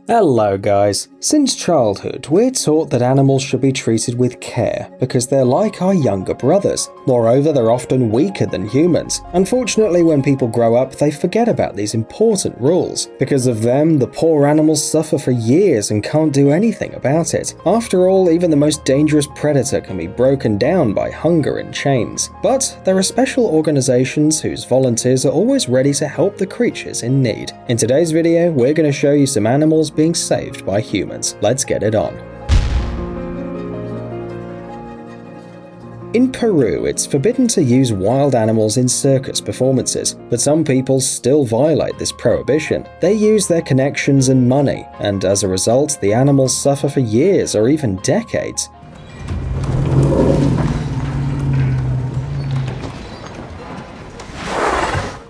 Hello guys. Since childhood, we're taught that animals should be treated with care because they're like our younger brothers. Moreover, they're often weaker than humans. Unfortunately, when people grow up, they forget about these important rules. Because of them, the poor animals suffer for years and can't do anything about it. After all, even the most dangerous predator can be broken down by hunger and chains. But there are special organizations whose volunteers are always ready to help the creatures in need. In today's video, we're going to show you some animals being saved by humans. Let's get it on. In Peru, it's forbidden to use wild animals in circus performances, but some people still violate this prohibition. They use their connections and money, and as a result, the animals suffer for years or even decades.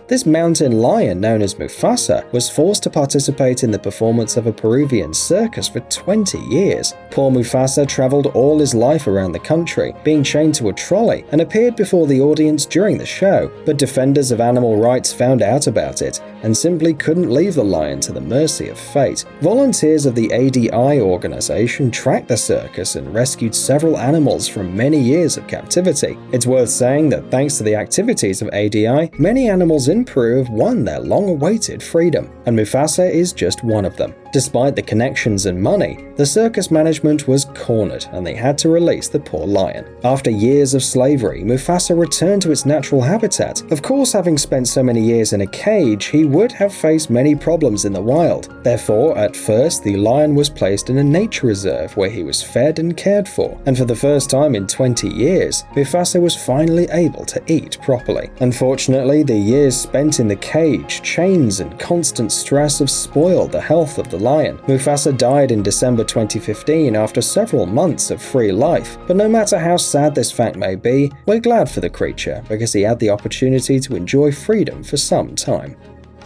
This mountain lion, known as Mufasa, was forced to participate in the performance of a Peruvian circus for 20 years. Poor Mufasa traveled all his life around the country, being chained to a trolley, and appeared before the audience during the show, but defenders of animal rights found out about it and simply couldn't leave the lion to the mercy of fate. Volunteers of the ADI organization tracked the circus and rescued several animals from many years of captivity. It's worth saying that thanks to the activities of ADI, many animals in Peru have won their long-awaited freedom, and Mufasa is just one of them. Despite the connections and money, the circus management was cornered and they had to release the poor lion. After years of slavery, Mufasa returned to its natural habitat. Of course, having spent so many years in a cage, he would have faced many problems in the wild. Therefore, at first, the lion was placed in a nature reserve where he was fed and cared for, and for the first time in 20 years, Mufasa was finally able to eat properly. Unfortunately, the years spent in the cage, chains, and constant stress have spoiled the health of the lion. Mufasa died in December 2015 after several months of free life, but no matter how sad this fact may be, we're glad for the creature because he had the opportunity to enjoy freedom for some time.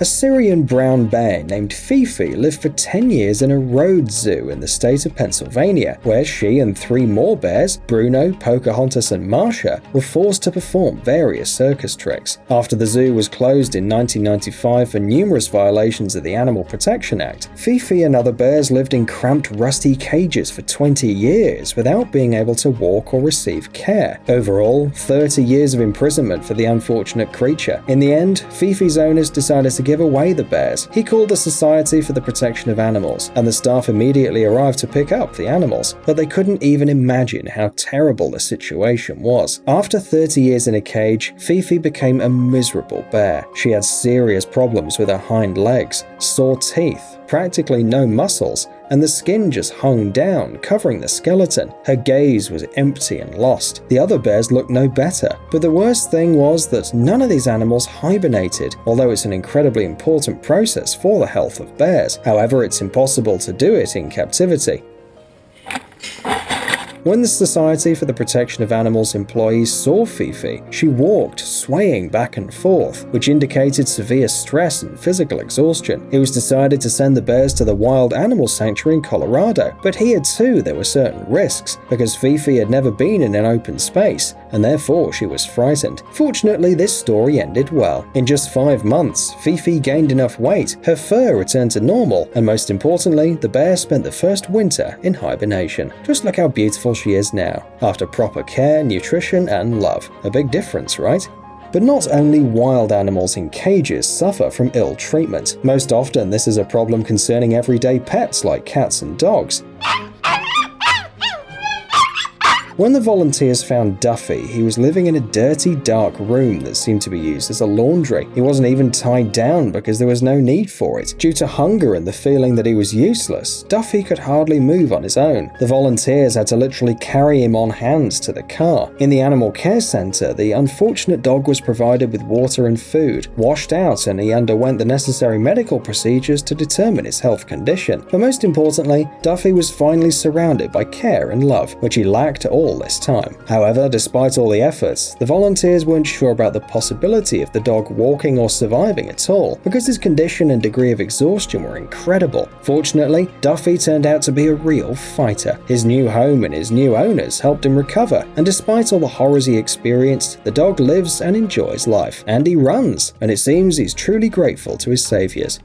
A Syrian brown bear named Fifi lived for 10 years in a road zoo in the state of Pennsylvania, where she and 3 more bears, Bruno, Pocahontas, and Marsha, were forced to perform various circus tricks. After the zoo was closed in 1995 for numerous violations of the Animal Protection Act, Fifi and other bears lived in cramped, rusty cages for 20 years without being able to walk or receive care. Overall, 30 years of imprisonment for the unfortunate creature. In the end, Fifi's owners decided to give away the bears. He called the Society for the Protection of Animals, and the staff immediately arrived to pick up the animals, but they couldn't even imagine how terrible the situation was. After 30 years in a cage, Fifi became a miserable bear. She had serious problems with her hind legs, sore teeth, practically no muscles, and the skin just hung down, covering the skeleton. Her gaze was empty and lost. The other bears looked no better. But the worst thing was that none of these animals hibernated, although it's an incredibly important process for the health of bears. However, it's impossible to do it in captivity. When the Society for the Protection of Animals employees saw Fifi, she walked, swaying back and forth, which indicated severe stress and physical exhaustion. It was decided to send the bears to the Wild Animal Sanctuary in Colorado, but here too there were certain risks, because Fifi had never been in an open space, and therefore she was frightened. Fortunately, this story ended well. In just 5 months, Fifi gained enough weight, her fur returned to normal, and most importantly, the bear spent the first winter in hibernation. Just look how beautiful she is now, after proper care, nutrition, and love. A big difference, right? But not only wild animals in cages suffer from ill treatment. Most often, this is a problem concerning everyday pets like cats and dogs. When the volunteers found Duffy, he was living in a dirty, dark room that seemed to be used as a laundry. He wasn't even tied down because there was no need for it. Due to hunger and the feeling that he was useless, Duffy could hardly move on his own. The volunteers had to literally carry him on hands to the car. In the animal care center, the unfortunate dog was provided with water and food, washed out, and he underwent the necessary medical procedures to determine his health condition. But most importantly, Duffy was finally surrounded by care and love, which he lacked all this time. However, despite all the efforts, the volunteers weren't sure about the possibility of the dog walking or surviving at all, because his condition and degree of exhaustion were incredible. Fortunately, Duffy turned out to be a real fighter. His new home and his new owners helped him recover, and despite all the horrors he experienced, the dog lives and enjoys life, and he runs, and it seems he's truly grateful to his saviors.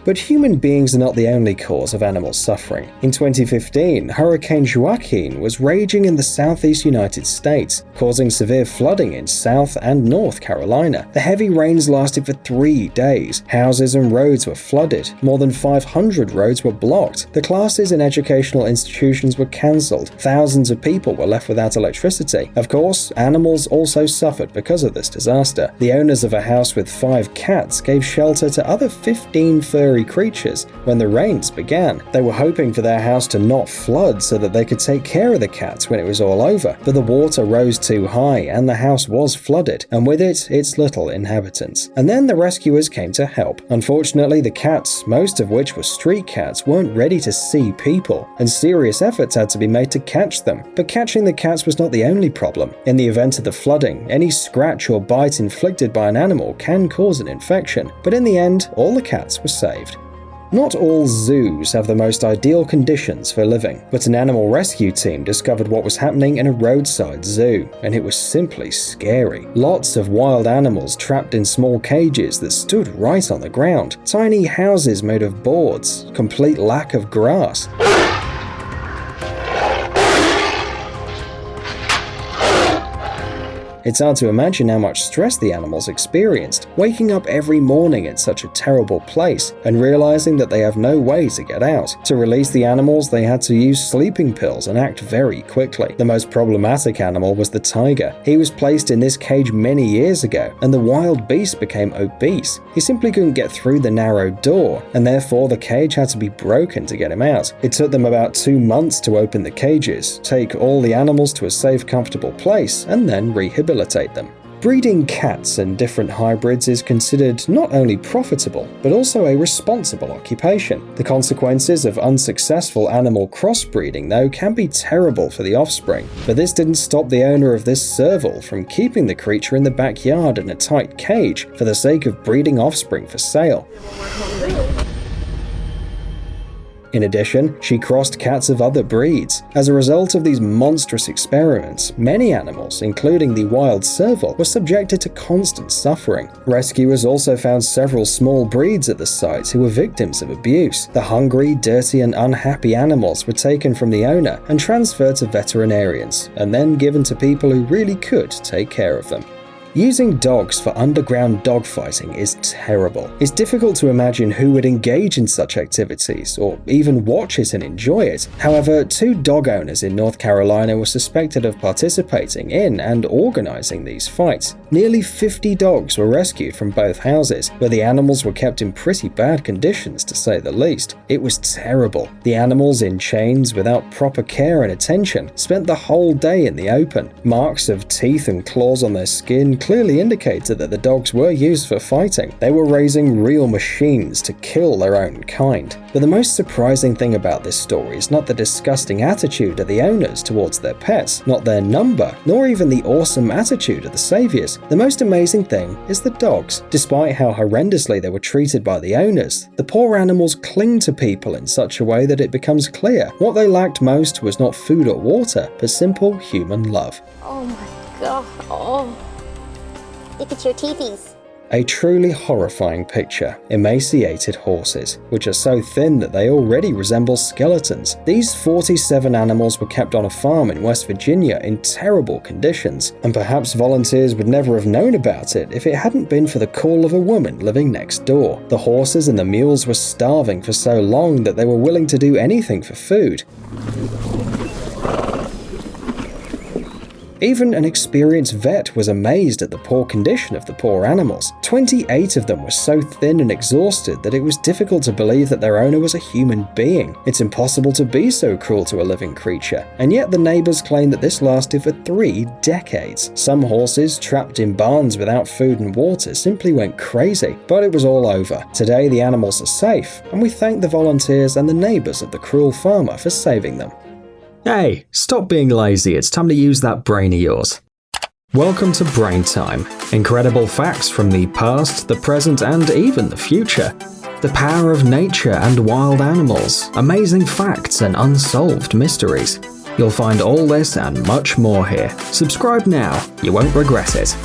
But human beings are not the only cause of animal suffering. In 2015, Hurricane Joaquin was raging in the southeast United States, causing severe flooding in South and North Carolina. The heavy rains lasted for 3 days. Houses and roads were flooded. More than 500 roads were blocked. The classes in educational institutions were cancelled. Thousands of people were left without electricity. Of course, animals also suffered because of this disaster. The owners of a house with 5 cats gave shelter to other 15 furry creatures when the rains began. They were hoping for their house to not flood so that they could take care of the cats when it was all over, but the water rose too high and the house was flooded, and with it, its little inhabitants. And then the rescuers came to help. Unfortunately, the cats, most of which were street cats, weren't ready to see people, and serious efforts had to be made to catch them. But catching the cats was not the only problem. In the event of the flooding, any scratch or bite inflicted by an animal can cause an infection, but in the end, all the cats were saved. Not all zoos have the most ideal conditions for living, but an animal rescue team discovered what was happening in a roadside zoo, and it was simply scary. Lots of wild animals trapped in small cages that stood right on the ground, tiny houses made of boards, complete lack of grass. It's hard to imagine how much stress the animals experienced, waking up every morning in such a terrible place and realizing that they have no way to get out. To release the animals, they had to use sleeping pills and act very quickly. The most problematic animal was the tiger. He was placed in this cage many years ago, and the wild beast became obese. He simply couldn't get through the narrow door, and therefore the cage had to be broken to get him out. It took them about 2 months to open the cages, take all the animals to a safe, comfortable place, and then rehabilitate them. Breeding cats and different hybrids is considered not only profitable, but also a responsible occupation. The consequences of unsuccessful animal crossbreeding, though, can be terrible for the offspring. But this didn't stop the owner of this serval from keeping the creature in the backyard in a tight cage for the sake of breeding offspring for sale. In addition, she crossed cats of other breeds. As a result of these monstrous experiments, many animals, including the wild serval, were subjected to constant suffering. Rescuers also found several small breeds at the site who were victims of abuse. The hungry, dirty, and unhappy animals were taken from the owner and transferred to veterinarians, and then given to people who really could take care of them. Using dogs for underground dogfighting is terrible. It's difficult to imagine who would engage in such activities, or even watch it and enjoy it. However, 2 dog owners in North Carolina were suspected of participating in and organizing these fights. Nearly 50 dogs were rescued from both houses, where the animals were kept in pretty bad conditions, to say the least. It was terrible. The animals, in chains without proper care and attention, spent the whole day in the open. Marks of teeth and claws on their skin clearly indicated that the dogs were used for fighting. They were raising real machines to kill their own kind. But the most surprising thing about this story is not the disgusting attitude of the owners towards their pets, not their number, nor even the awesome attitude of the saviors. The most amazing thing is the dogs. Despite how horrendously they were treated by the owners, the poor animals cling to people in such a way that it becomes clear what they lacked most was not food or water, but simple human love. Oh my god. Oh. Look at your teethies. A truly horrifying picture. Emaciated horses, which are so thin that they already resemble skeletons. These 47 animals were kept on a farm in West Virginia in terrible conditions, and perhaps volunteers would never have known about it if it hadn't been for the call of a woman living next door. The horses and the mules were starving for so long that they were willing to do anything for food. Even an experienced vet was amazed at the poor condition of the poor animals. 28 of them were so thin and exhausted that it was difficult to believe that their owner was a human being. It's impossible to be so cruel to a living creature, and yet the neighbors claim that this lasted for 3 decades. Some horses, trapped in barns without food and water, simply went crazy, but it was all over. Today the animals are safe, and we thank the volunteers and the neighbors of the cruel farmer for saving them. Hey, stop being lazy, it's time to use that brain of yours. Welcome to Brain Time. Incredible facts from the past, the present, and even the future. The power of nature and wild animals, amazing facts and unsolved mysteries. You'll find all this and much more here. Subscribe now, you won't regret it.